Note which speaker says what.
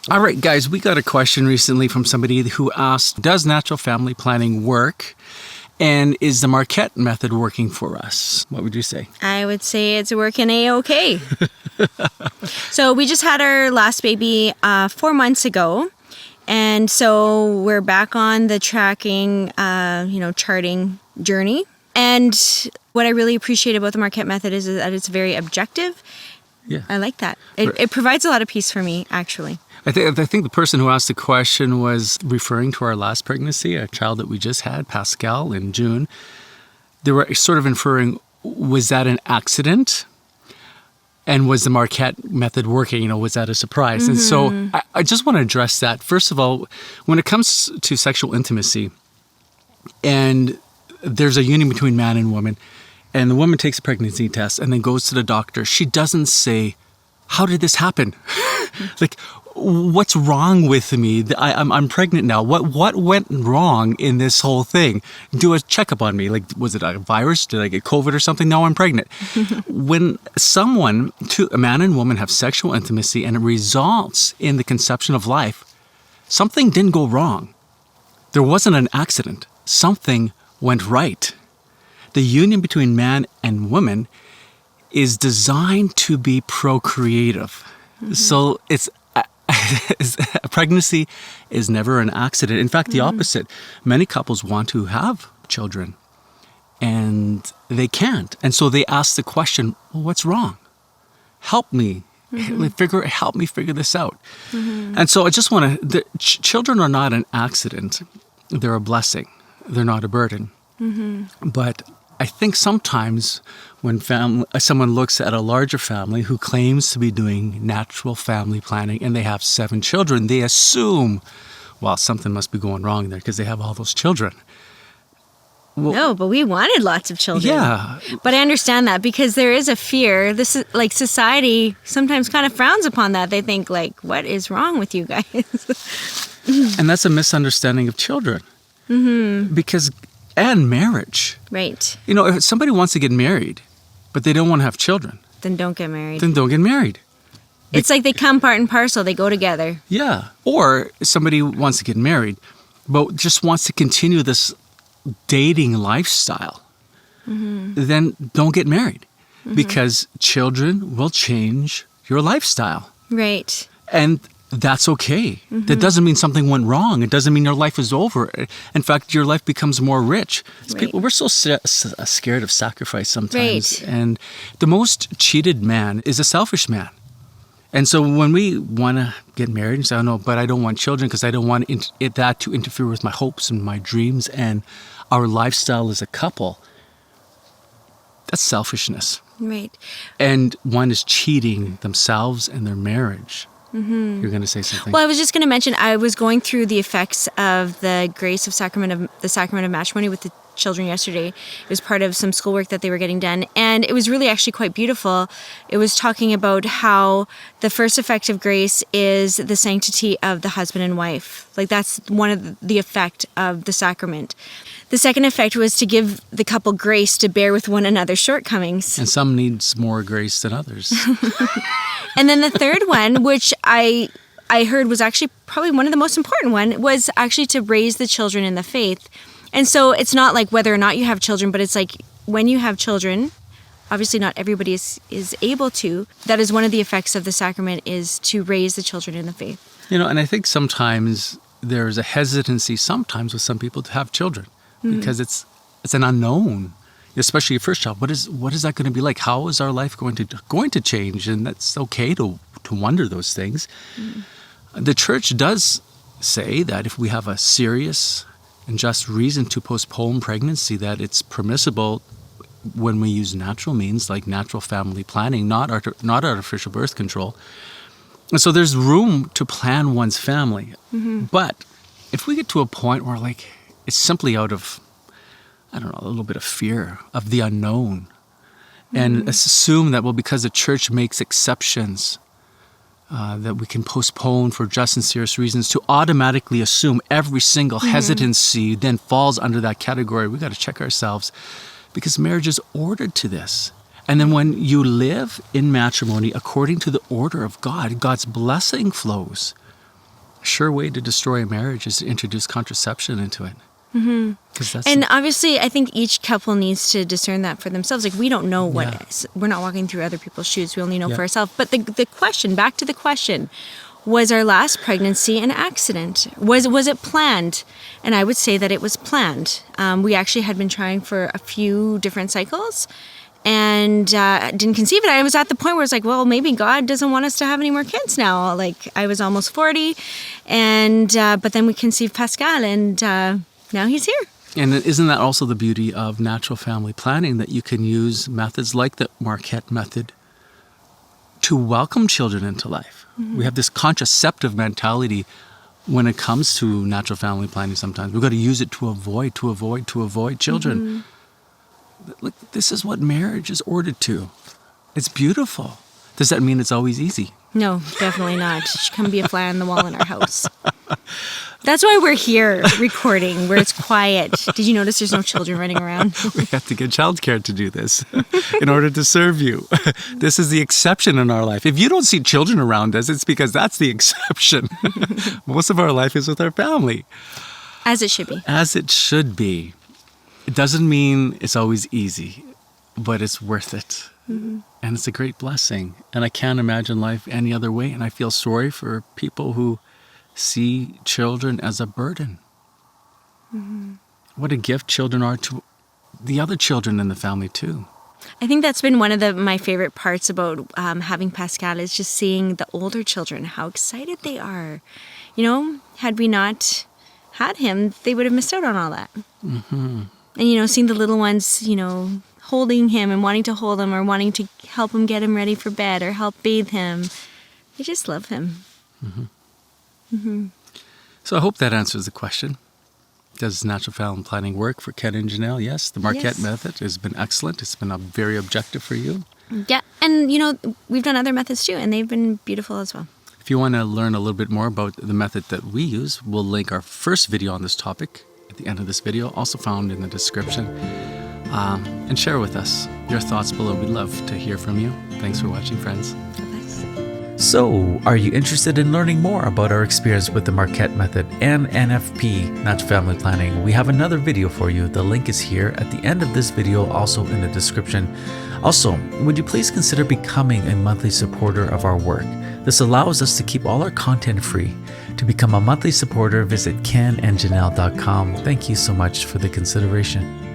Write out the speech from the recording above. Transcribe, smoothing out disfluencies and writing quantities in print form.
Speaker 1: All right, guys, we got a question recently from somebody who asked, does natural family planning work? And is the Marquette Method working for us? What would you say?
Speaker 2: I would say it's working A-okay. So we just had our last baby 4 months ago. And so we're back on the tracking, charting journey. And what I really appreciate about the Marquette Method is that it's very objective.
Speaker 1: Yeah.
Speaker 2: I like that. It provides a lot of peace for me, actually. I
Speaker 1: think the person who asked the question was referring to our last pregnancy, a child that we just had, Pascal, in June. They were sort of inferring, was that an accident? And was the Marquette Method working? Was that a surprise? And so I just want to address that. First of all, when it comes to sexual intimacy, and there's a union between man and woman, and the woman takes a pregnancy test and then goes to the doctor, she doesn't say, how did this happen? Like, what's wrong with me? I'm pregnant now. What went wrong in this whole thing? Do a checkup on me. Like, was it a virus? Did I get COVID or something? No, I'm pregnant. When a man and woman have sexual intimacy and it results in the conception of life, something didn't go wrong. There wasn't an accident. Something went right. The union between man and woman is designed to be procreative. So a pregnancy is never an accident. In fact, the opposite. Many couples want to have children and they can't. And so they ask the question, well, what's wrong? Help me. Help me figure this out. And so I just want to, children are not an accident. They're a blessing. They're not a burden. But I think sometimes when someone looks at a larger family who claims to be doing natural family planning and they have 7 children, they assume, well, something must be going wrong there because they have all those children. Well,
Speaker 2: no, but we wanted lots of children.
Speaker 1: Yeah.
Speaker 2: But I understand that because there is a fear. This is like society sometimes kind of frowns upon that. They think like, what is wrong with you guys?
Speaker 1: And that's a misunderstanding of children. And marriage.
Speaker 2: Right.
Speaker 1: If somebody wants to get married, but they don't want to have children.
Speaker 2: Then don't get married.
Speaker 1: Then don't get married.
Speaker 2: It's like they come part and parcel. They go together.
Speaker 1: Yeah. Or somebody wants to get married, but just wants to continue this dating lifestyle. Then don't get married. Because children will change your lifestyle.
Speaker 2: Right.
Speaker 1: And that's okay. That doesn't mean something went wrong. It doesn't mean your life is over. In fact, your life becomes more rich.
Speaker 2: Right.
Speaker 1: People, we're so scared of sacrifice sometimes.
Speaker 2: Right.
Speaker 1: And the most cheated man is a selfish man. And so when we want to get married and say, oh, no, but I don't want children because I don't want that to interfere with my hopes and my dreams and our lifestyle as a couple, that's selfishness.
Speaker 2: Right.
Speaker 1: And one is cheating themselves and their marriage. You're going to say something.
Speaker 2: Well, I was just going to mention, I was going through the effects of the grace of the sacrament of matrimony with the children yesterday. It was part of some schoolwork that they were getting done. And it was really actually quite beautiful. It was talking about how the first effect of grace is the sanctity of the husband and wife. Like that's one of the effect of the sacrament. The second effect was to give the couple grace to bear with one another's shortcomings.
Speaker 1: And some needs more grace than others.
Speaker 2: And then the third one, which I heard was actually probably one of the most important one, was actually to raise the children in the faith. And so it's not like whether or not you have children, but it's like when you have children, obviously not everybody is able to. That is one of the effects of the sacrament, is to raise the children in the faith.
Speaker 1: And I think sometimes there's a hesitancy sometimes with some people to have children because it's an unknown. Especially your first child, what is that going to be like? How is our life going to change? And that's okay to wonder those things. The church does say that if we have a serious and just reason to postpone pregnancy, that it's permissible when we use natural means like natural family planning, not artificial birth control. And so there's room to plan one's family. But if we get to a point where like it's simply out of a little bit of fear of the unknown and assume that, well, because the church makes exceptions, that we can postpone for just and serious reasons, to automatically assume every single hesitancy then falls under that category. We got to check ourselves because marriage is ordered to this. And then when you live in matrimony according to the order of God, God's blessing flows. sure way to destroy a marriage is to introduce contraception into it. Mm-hmm.
Speaker 2: And obviously, I think each couple needs to discern that for themselves. Like, we don't know what is. We're not walking through other people's shoes. We only know for ourselves. But the question, back to the question, was our last pregnancy an accident? Was it planned? And I would say that it was planned. We actually had been trying for a few different cycles and didn't conceive it. I was at the point where it's like, well, maybe God doesn't want us to have any more kids now. Like, I was almost 40, and but then we conceived Pascal, and now he's here.
Speaker 1: And isn't that also the beauty of natural family planning, that you can use methods like the Marquette Method to welcome children into life? We have this contraceptive mentality when it comes to natural family planning sometimes. We've got to use it to avoid children. Look, this is what marriage is ordered to. It's beautiful. Does that mean it's always easy?
Speaker 2: No, definitely not. It should come be a fly on the wall in our house. That's why we're here recording, where it's quiet. Did you notice there's no children running around?
Speaker 1: We have to get childcare to do this in order to serve you. This is the exception in our life. If you don't see children around us, it's because that's the exception. Most of our life is with our family.
Speaker 2: As it should be.
Speaker 1: As it should be. It doesn't mean it's always easy, but it's worth it. And it's a great blessing. And I can't imagine life any other way. And I feel sorry for people who see children as a burden. What a gift children are to the other children in the family too.
Speaker 2: I think that's been one of my favorite parts about having Pascal, is just seeing the older children, how excited they are. You know, had we not had him, they would have missed out on all that. And, you know, seeing the little ones, you know, holding him and wanting to hold him, or wanting to help him get him ready for bed, or help bathe him. They just love him.
Speaker 1: So I hope that answers the question. Does natural family planning work for Ken and Janelle? Yes. The Marquette Method has been excellent. It's been very objective for you.
Speaker 2: Yeah. And, you know, we've done other methods too, and they've been beautiful as well.
Speaker 1: If you want to learn a little bit more about the method that we use, we'll link our first video on this topic at the end of this video, also found in the description. And share with us your thoughts below. We'd love to hear from you. Thanks for watching, friends.
Speaker 3: So, are you interested in learning more about our experience with the Marquette Method and NFP, Natural Family Planning? We have another video for you. The link is here at the end of this video, also in the description. Also, would you please consider becoming a monthly supporter of our work? This allows us to keep all our content free. To become a monthly supporter, visit kenandjanelle.com. Thank you so much for the consideration.